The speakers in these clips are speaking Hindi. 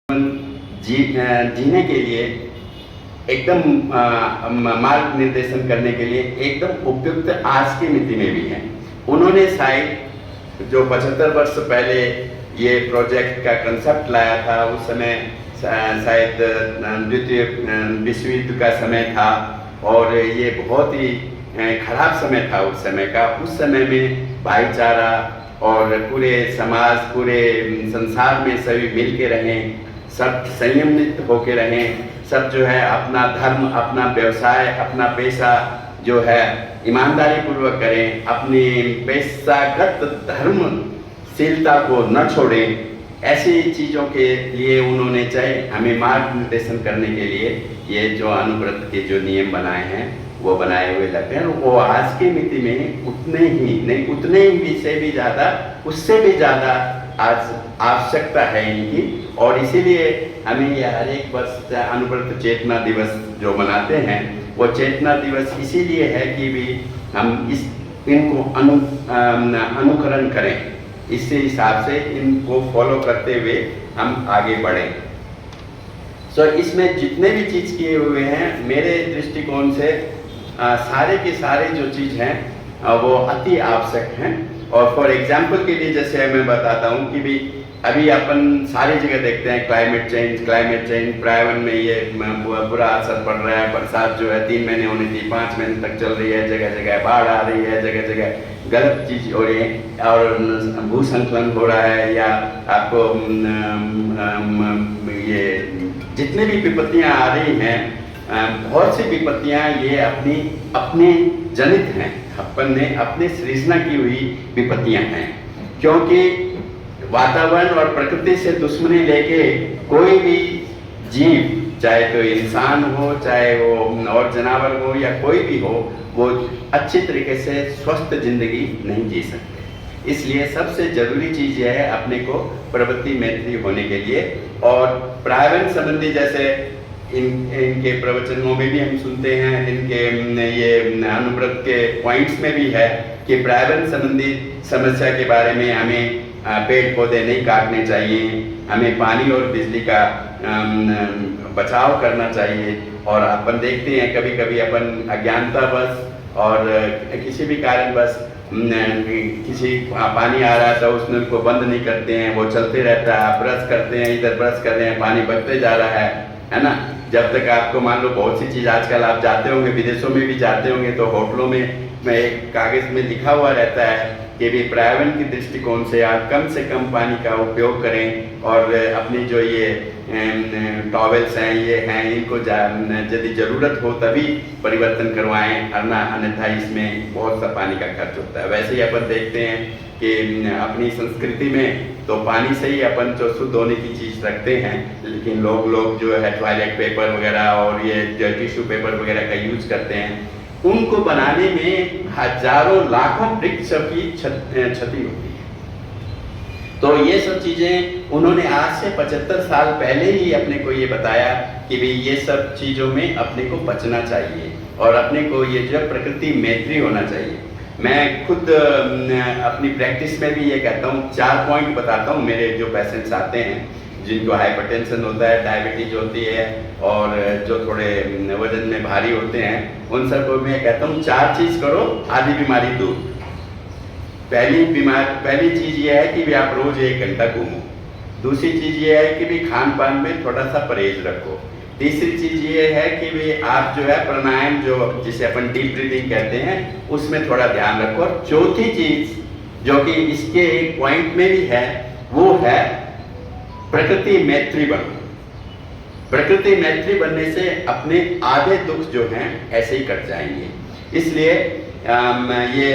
जीने के लिए एकदम मार्ग निर्देशन करने के लिए एकदम उपयुक्त आज की मिति में भी हैं। उन्होंने शायद जो 75 वर्ष पहले ये प्रोजेक्ट का कंसेप्ट लाया था, उस समय शायद द्वितीय विश्व युद्ध का समय था और ये बहुत ही खराब समय था उस समय का। उस समय में भाईचारा और पूरे समाज, पूरे संसार में सभी मिल के रहें, सब संयमित होके रहें, सब जो है अपना धर्म, अपना व्यवसाय, अपना पेशा जो है ईमानदारी पूर्वक करें, अपनी पेशागत धर्मशीलता को न छोड़ें। ऐसी चीज़ों के लिए उन्होंने चाहे हमें मार्ग निर्देशन करने के लिए ये जो अनुव्रत के जो नियम बनाए हैं वो बनाए हुए लगते हैं। वो आज की मिति में उतने ही नहीं, उतने ही से भी ज़्यादा, उससे भी ज़्यादा आज आवश्यकता है इनकी। और इसीलिए हमें यह हर एक वर्ष अनुव्रत चेतना दिवस जो मनाते हैं, वो चेतना दिवस इसीलिए है कि भी हम इनको अनुकरण करें, इसी हिसाब से इनको फॉलो करते हुए हम आगे बढ़ें। इसमें जितने भी चीज़ किए हुए हैं मेरे दृष्टिकोण से सारे के सारे जो चीज़ हैं वो अति आवश्यक हैं। और फॉर एग्जाम्पल के लिए जैसे मैं बताता हूँ कि भी अभी अपन सारी जगह देखते हैं क्लाइमेट चेंज पर्यावरण में ये बुरा असर पड़ रहा है। बरसात जो है 3 महीने होनी थी, 5 महीने तक चल रही है, जगह जगह बाढ़ आ रही है, जगह जगह गलत चीज़ हो रही है और भूसंकलन हो रहा है। या आपको ये जितने भी विपत्तियाँ आ रही हैं, बहुत सी विपत्तियाँ ये अपने जनित हैं, अपन ने अपने सृजना की हुई विपत्तियाँ हैं। क्योंकि वातावरण और प्रकृति से दुश्मनी लेके कोई भी जीव, चाहे तो इंसान हो, चाहे वो और जानवर हो या कोई भी हो, वो अच्छी तरीके से स्वस्थ जिंदगी नहीं जी सकते। इसलिए सबसे जरूरी चीज़ यह है अपने को प्रवृत्ति मैत्री होने के लिए। और पर्यावरण संबंधी जैसे इनके प्रवचनों में भी हम सुनते हैं, इनके ये अनुव्रत के पॉइंट्स में भी है कि पर्यावरण संबंधी समस्या के बारे में हमें पेड़ पौधे नहीं काटने चाहिए, हमें पानी और बिजली का बचाव करना चाहिए। और अपन देखते हैं कभी कभी अपन अज्ञानतावश और किसी भी कारणवश किसी पानी आ रहा है तो उस नल को बंद नहीं करते हैं, वो चलते रहता है, ब्रश करते हैं, इधर ब्रश कर रहे हैं, पानी बचते जा रहा है ना। जब तक आपको मान लो बहुत सी चीज़ आजकल आप जाते होंगे, विदेशों में भी जाते होंगे, तो होटलों में एक कागज़ में लिखा हुआ रहता है कि भी पर्यावरण की दृष्टिकोण से आप कम से कम पानी का उपयोग करें और अपनी जो ये टॉवेल्स हैं, ये हैं, इनको यदि ज़रूरत हो तभी परिवर्तन करवाएं, अन्यथा इसमें बहुत सा पानी का खर्च होता है। वैसे ही अपन देखते हैं कि अपनी संस्कृति में तो पानी से ही अपन जो शुद्ध होने की चीज़ रखते हैं, लेकिन लोग जो है टॉयलेट पेपर वगैरह और ये टिश्यू पेपर वगैरह का यूज करते हैं, उनको बनाने में हजारों लाखों वृक्ष की क्षति होती है। तो ये सब चीज़ें उन्होंने आज से 75 साल पहले ही अपने को ये बताया कि भाई ये सब चीज़ों में अपने को बचना चाहिए और अपने को ये जो प्रकृति मैत्री होना चाहिए। मैं खुद अपनी प्रैक्टिस में भी ये कहता हूँ, 4 पॉइंट बताता हूँ। मेरे जो पेशेंट्स आते हैं जिनको हाइपरटेंशन होता है, डायबिटीज होती है और जो थोड़े वजन में भारी होते हैं, उन सबको मैं कहता हूँ 4 चीज़ करो, आधी बीमारी दूर। पहली चीज़ ये है कि भी आप रोज 1 घंटा घूमो। दूसरी चीज़ ये है कि भी खान पान में थोड़ा सा परहेज रखो। तीसरी चीज़ ये है कि भी आप जो है प्राणायाम, जो जिसे अपन डीप ब्रीदिंग कहते हैं, उसमें थोड़ा ध्यान रखो। और चौथी चीज़ जो कि इसके एक पॉइंट में भी है, वो है प्रकृति मैत्री बनो। प्रकृति मैत्री बनने से अपने आधे दुख जो हैं ऐसे ही कट जाएंगे। इसलिए ये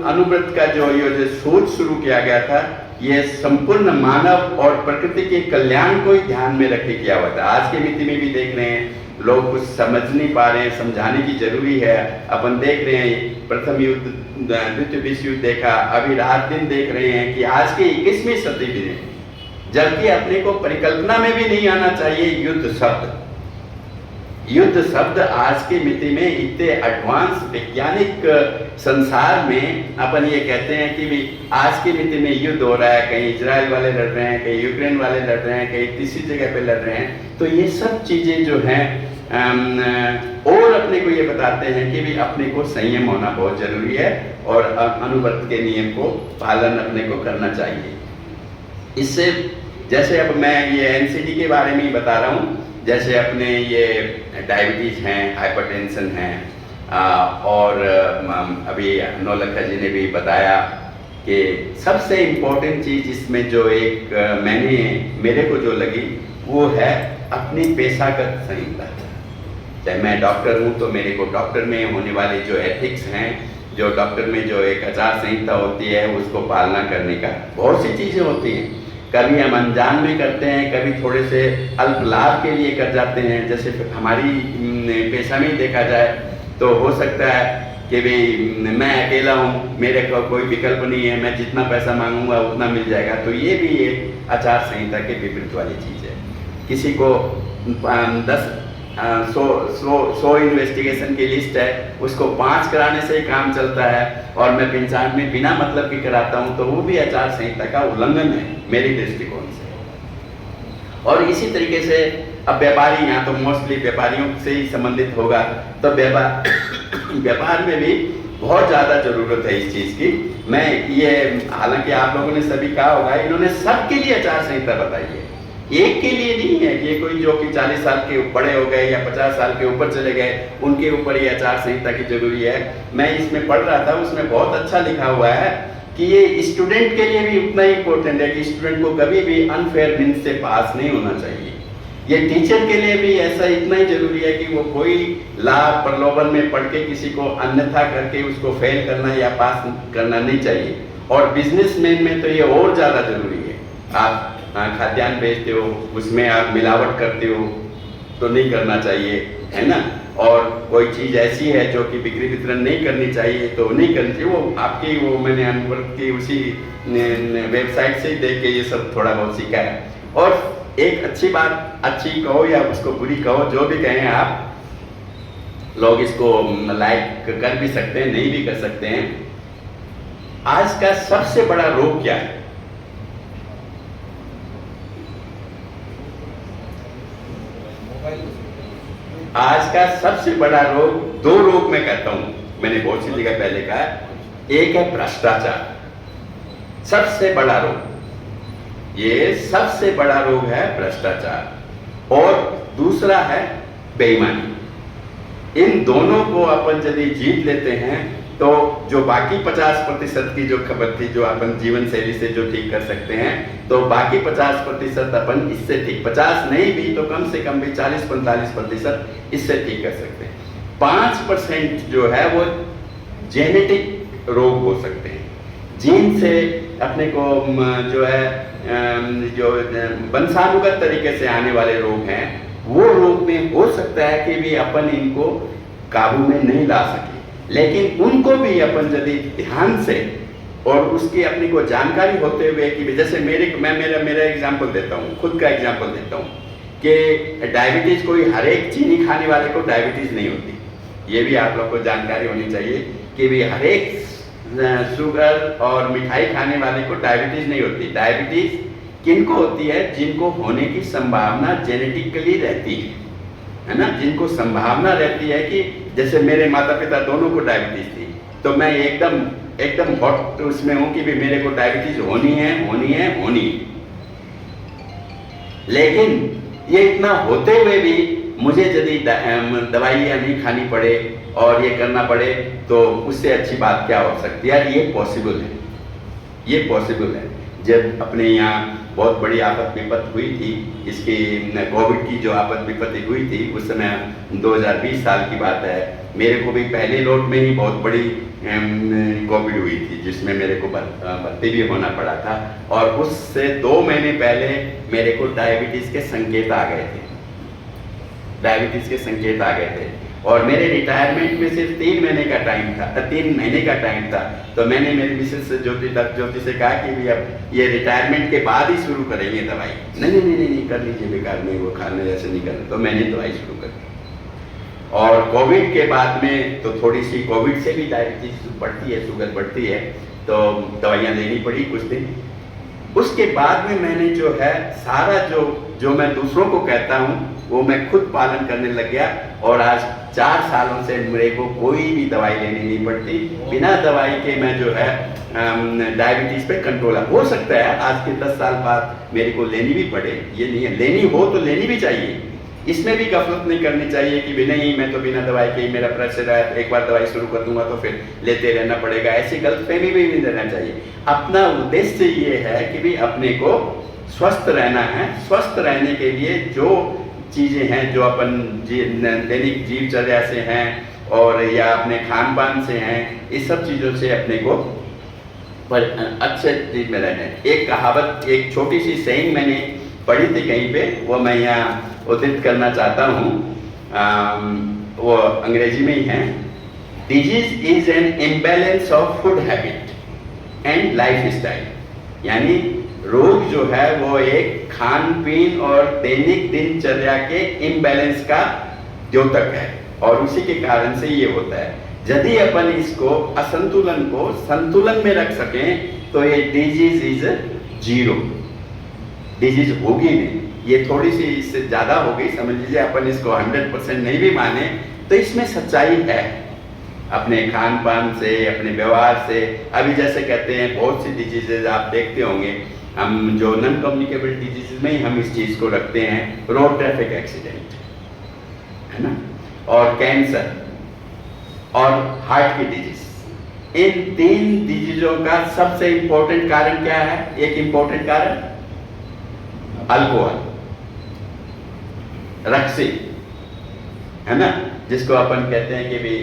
अनुव्रत का जो ये सोच शुरू किया गया था, ये संपूर्ण मानव और प्रकृति के कल्याण को ही ध्यान में रख के किया हुआ था। आज के मिति में भी देख रहे हैं लोग कुछ समझ नहीं पा रहे हैं, समझाने की जरूरी है। अपन देख रहे हैं प्रथम युद्ध, द्वितीय विश्व युद्ध देखा, अभी रात दिन देख रहे हैं कि आज के 21वीं सदी में, जबकि अपने को परिकल्पना में भी नहीं आना चाहिए युद्ध शब्द। युद्ध शब्द आज की मिति में इतने एडवांस वैज्ञानिक संसार में अपन ये कहते हैं कि भी आज की मिति में युद्ध हो रहा है, कहीं इजराइल वाले लड़ रहे हैं, कहीं यूक्रेन वाले लड़ रहे हैं, कहीं तीसरी जगह पे लड़ रहे हैं। तो ये सब चीज़ें जो हैं और अपने को ये बताते हैं कि भी अपने को संयम होना बहुत जरूरी है और अनुव्रत के नियम को पालन अपने को करना चाहिए। इससे जैसे अब मैं ये एनसीडी के बारे में ही बता रहा हूँ, जैसे अपने ये डायबिटीज़ हैं, हाइपरटेंशन हैं और अभी नौलखा जी ने भी बताया कि सबसे इम्पोर्टेंट चीज़ इसमें जो एक मेरे को जो लगी वो है अपनी पेशागत संहिता। चाहे मैं डॉक्टर हूँ तो मेरे को डॉक्टर में होने वाले जो एथिक्स हैं, जो डॉक्टर में जो एक आचार संहिता होती है उसको पालना करने का बहुत सी चीज़ें होती हैं। कभी हम अनजान में करते हैं, कभी थोड़े से अल्प लाभ के लिए कर जाते हैं। जैसे हमारी पेशा में ही देखा जाए तो हो सकता है कि भाई मैं अकेला हूँ, मेरे को कोई विकल्प नहीं है, मैं जितना पैसा मांगूंगा उतना मिल जाएगा। तो ये भी एक आचार संहिता के विपरीत वाली चीज़ है। किसी को 100 इन्वेस्टिगेशन की लिस्ट है, उसको 5 कराने से ही काम चलता है और मैं 50 में बिना मतलब की कराता हूँ, तो वो भी आचार संहिता का उल्लंघन है मेरे दृष्टिकोण से। और इसी तरीके से अब व्यापारी, यहाँ तो मोस्टली व्यापारियों से ही संबंधित होगा, तो व्यापार में भी बहुत ज़्यादा ज़रूरत है इस चीज़ की। मैं ये हालांकि आप लोगों ने सभी कहा होगा, इन्होंने सबके लिए आचार संहिता बताई है, एक के लिए नहीं है कि कोई जो कि 40 साल के बड़े हो गए या 50 साल के ऊपर चले गए उनके ऊपर ये आचार संहिता की जरूरी है। मैं इसमें पढ़ रहा था, उसमें बहुत अच्छा लिखा हुआ है कि ये स्टूडेंट के लिए भी उतना ही इम्पोर्टेंट है कि स्टूडेंट को कभी भी अनफेयर मीन्स से पास नहीं होना चाहिए। ये टीचर के लिए भी ऐसा इतना ही जरूरी है कि वो कोई लाभ प्रलोभन में पढ़ के किसी को अन्यथा करके उसको फेल करना या पास करना नहीं चाहिए। और बिजनेसमैन में तो ये और ज़्यादा जरूरी है। आप खाद्यान्न बेचते हो, उसमें आप मिलावट करते हो तो नहीं करना चाहिए, है ना। और कोई चीज़ ऐसी है जो कि बिक्री वितरण नहीं करनी चाहिए तो नहीं करनी चाहिए। वो आपकी वो मैंने अनुवर्त की उसी वेबसाइट से ही देख के ये सब थोड़ा बहुत सीखा है। और एक अच्छी बात, अच्छी कहो या उसको बुरी कहो, जो भी कहें आप, लोग इसको लाइक कर भी सकते हैं, नहीं भी कर सकते हैं। आज का सबसे बड़ा रोग क्या है? आज का सबसे बड़ा रोग, 2 रोग मैं कहता हूं, मैंने बहुत सी जगह पहले कहा। एक है भ्रष्टाचार, सबसे बड़ा रोग, ये सबसे बड़ा रोग है भ्रष्टाचार। और दूसरा है बेईमानी। इन दोनों को अपन यदि जीत लेते हैं तो जो बाकी 50% की जो खबर थी, जो अपन जीवन शैली से जो ठीक कर सकते हैं, तो बाकी 50% अपन इससे ठीक, 50 नहीं भी तो कम से कम भी 40-45% इससे ठीक कर सकते हैं। 5% जो है वो जेनेटिक रोग हो सकते हैं, जीन से अपने को जो है जो वंशानुगत तरीके से आने वाले रोग हैं, वो रोग में हो सकता है कि भी अपन इनको काबू में नहीं ला सके। लेकिन उनको भी अपन यदि ध्यान से और उसकी अपनी को जानकारी होते हुए कि जैसे मेरा एग्जाम्पल देता हूँ, खुद का एग्जाम्पल देता हूँ कि डायबिटीज कोई हर एक चीनी खाने वाले को डायबिटीज नहीं होती। ये भी आप लोग को जानकारी होनी चाहिए कि भी हर एक शुगर और मिठाई खाने वाले को डायबिटीज नहीं होती। डायबिटीज किनको होती है? जिनको होने की संभावना जेनेटिकली रहती है ना, जिनको संभावना रहती है कि जैसे मेरे माता पिता दोनों को डायबिटीज थी, तो मैं एकदम हॉट उसमें हूं कि भी मेरे को डायबिटीज होनी है। लेकिन ये इतना होते हुए भी मुझे यदि दवाइयाँ नहीं खानी पड़े और ये करना पड़े तो उससे अच्छी बात क्या हो सकती है? यार ये पॉसिबल है। जब अपने यहाँ बहुत बड़ी आफत विपत्ति हुई थी, इसकी कोविड की जो आफत विपत्ति हुई थी, उस समय 2020 साल की बात है। मेरे को भी पहले लोट में ही बहुत बड़ी कोविड हुई थी, जिसमें मेरे को भर्ती भी होना पड़ा था। और उससे 2 महीने पहले मेरे को डायबिटीज़ के संकेत आ गए थे। और मेरे रिटायरमेंट में सिर्फ 3 महीने का टाइम था। तो मैंने मेरी मिसेस से ज्योति से कहा कि भी अब ये रिटायरमेंट के बाद ही शुरू करेंगे दवाई। नहीं कर लीजिए, बेकार नहीं, वो खाने जैसे नहीं करना। तो मैंने दवाई शुरू कर दी। और कोविड के बाद में तो थोड़ी सी कोविड से भी डायबिटीज बढ़ती है, शुगर बढ़ती है, तो दवाइयाँ लेनी पड़ी कुछ दिन। उसके बाद में मैंने जो है सारा जो मैं दूसरों को कहता हूँ वो मैं खुद पालन करने लग गया, और आज 4 सालों से मेरे को कोई भी दवाई लेनी नहीं पड़ती। बिना दवाई के मैं जो है डायबिटीज पे कंट्रोल हो सकता है। आज के 10 साल बाद मेरे को लेनी भी पड़े, ये नहीं है, लेनी हो तो लेनी भी चाहिए। इसमें भी गफलत नहीं करनी चाहिए कि भी नहीं मैं तो बिना दवाई के ही मेरा प्रेशर है, एक बार दवाई शुरू कर दूंगा तो फिर लेते रहना पड़ेगा, ऐसी गलतफहमी भी नहीं रहना चाहिए। अपना उद्देश्य ये है कि भी अपने को स्वस्थ रहना है। स्वस्थ रहने के लिए जो चीज़ें हैं जो अपन दैनिक जीवचर्या से हैं और या अपने खान पान से हैं, इस सब चीज़ों से अपने को अच्छे चीज में रहना है। एक कहावत, एक छोटी सी सेइंग मैंने पढ़ी थी कहीं पे, वो मैं यहाँ उद्धृत करना चाहता हूँ। वो अंग्रेजी में ही है। Disease is an imbalance of food habit and life style. यानी रोग जो है वो एक खान पीन और दैनिक दिनचर्या के इम्बैलेंस का द्योतक है, और उसी के कारण से ये होता है। यदि अपन इसको असंतुलन को संतुलन में रख सकें तो ये डिजीज इज 0, डिजीज होगी नहीं। ये थोड़ी सी इससे ज्यादा हो गई, समझ लीजिए अपन इसको 100% नहीं भी माने तो इसमें सच्चाई है। अपने खान पान से, अपने व्यवहार से, अभी जैसे कहते हैं बहुत सी डिजीजेज आप देखते होंगे, हम जो नॉन कम्युनिकेबल डिजीजेज में ही हम इस चीज को रखते हैं, रोड ट्रैफिक एक्सीडेंट है ना, और कैंसर और हार्ट की डिजीज। इन 3 डिजीजों का सबसे इंपॉर्टेंट कारण क्या है? एक इंपॉर्टेंट कारण अल्कोहल, रक्सी है ना, जिसको अपन कहते हैं कि भी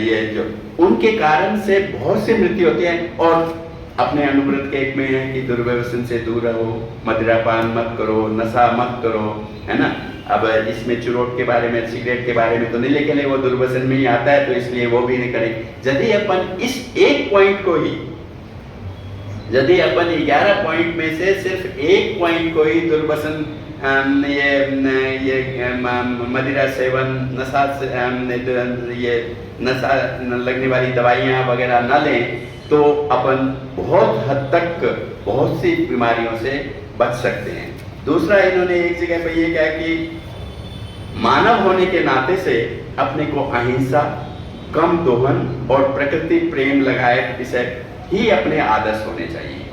ये जो उनके कारण से बहुत सी मृत्यु होती है। और अपने अनुव्रत के एक में है कि दुर्व्यसन से दूर रहो, मदिरापान मत करो, नशा मत करो, है ना। अब इसमें चुरोट के बारे में, सिगरेट के बारे में तो नहीं, लेकिन वो दुर्व्यसन में ही आता है तो इसलिए वो भी नहीं करें। यदि अपन इस एक पॉइंट को ही, यदि अपन 11 पॉइंट में से सिर्फ एक पॉइंट को ही दुर्व्यसन, ये मदिरा सेवन, नशा, ये नशा लगने वाली दवाइयाँ वगैरह न लें तो अपन बहुत हद तक बहुत सी बीमारियों से बच सकते हैं। दूसरा, इन्होंने एक जगह पर ये कहा कि मानव होने के नाते से अपने को अहिंसा, कम दोहन और प्रकृति प्रेम लगाए विषय ही अपने आदर्श होने चाहिए,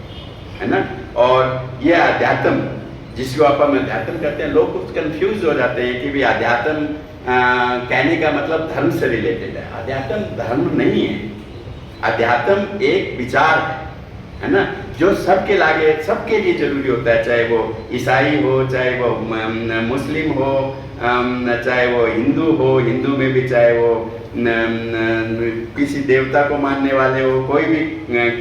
है ना। और ये अध्यात्म, जिसको अपन अध्यात्म कहते हैं, लोग कुछ कंफ्यूज हो जाते हैं कि भी अध्यात्म कहने का मतलब धर्म से रिलेटेड है। अध्यात्म धर्म नहीं है, अध्यात्म एक विचार है ना, जो सबके लागे, सबके लिए जरूरी होता है, चाहे वो ईसाई हो, चाहे वो मुस्लिम हो, चाहे वो हिंदू हो, हिंदू में भी चाहे वो किसी देवता को मानने वाले हो, कोई भी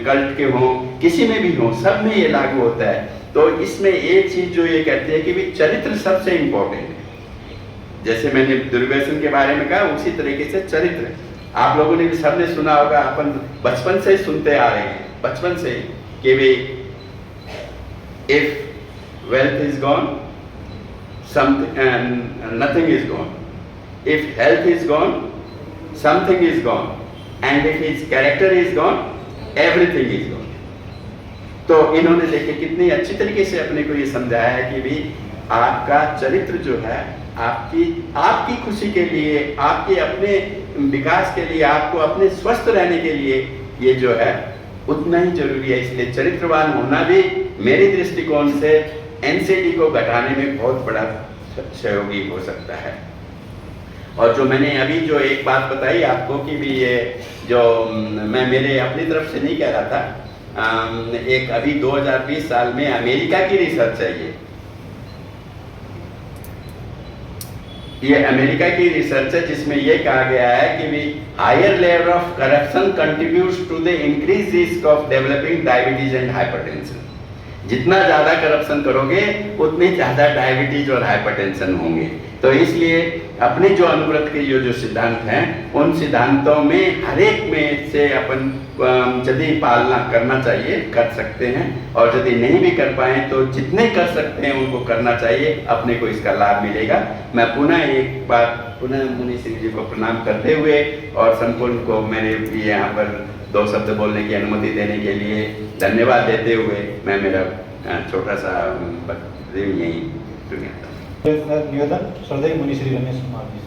कल्ट के हो, किसी में भी हो, सब में ये लागू होता है। तो इसमें एक चीज जो ये कहते हैं कि भी चरित्र सबसे इंपॉर्टेंट है। जैसे मैंने दुर्व्यसन के बारे में कहा, उसी तरीके से चरित्र। आप लोगों ने भी सबने सुना होगा, अपन बचपन से ही सुनते आ रहे हैं, बचपन से कि भी if wealth is gone, nothing is gone, if health is gone, something is gone, and if his character is gone, everything is gone. तो इन्होंने देखिए कितनी अच्छी तरीके से अपने को ये समझाया है कि भी आपका चरित्र जो है, आपकी खुशी के लिए, आपके अपने विकास के लिए, आपको अपने स्वस्थ रहने के लिए ये जो है उतना ही जरूरी है। इसलिए चरित्रवान होना भी मेरे दृष्टिकोण से एनसीडी को घटाने में बहुत बड़ा सहयोगी हो सकता है। और जो मैंने अभी जो एक बात बताई आपको कि भी ये जो मैं मेरे अपनी तरफ से नहीं कह रहा था, एक अभी 2020 साल में अमेरिका की रिसर्च है, ये अमेरिका की रिसर्च है, जिसमें ये कहा गया है कि भी higher level of corruption contributes to the increase risk of developing diabetes and hypertension. जितना ज्यादा करप्शन करोगे उतनी ज्यादा डायबिटीज और हाइपरटेंशन होंगे। तो इसलिए अपने जो अनुव्रत के जो सिद्धांत हैं उन सिद्धांतों में हर एक में से अपन यदि पालना करना चाहिए, कर सकते हैं, और यदि नहीं भी कर पाए तो जितने कर सकते हैं उनको करना चाहिए, अपने को इसका लाभ मिलेगा। मैं पुनः एक बार पुनः मुनि सिंह जी को प्रणाम करते हुए और संपूर्ण को मैंने यहाँ पर 2 शब्द बोलने की अनुमति देने के लिए धन्यवाद देते हुए मैं मेरा छोटा सा यही निवेदन श्रद्धेय मुनि श्री रमेश कुमार जी।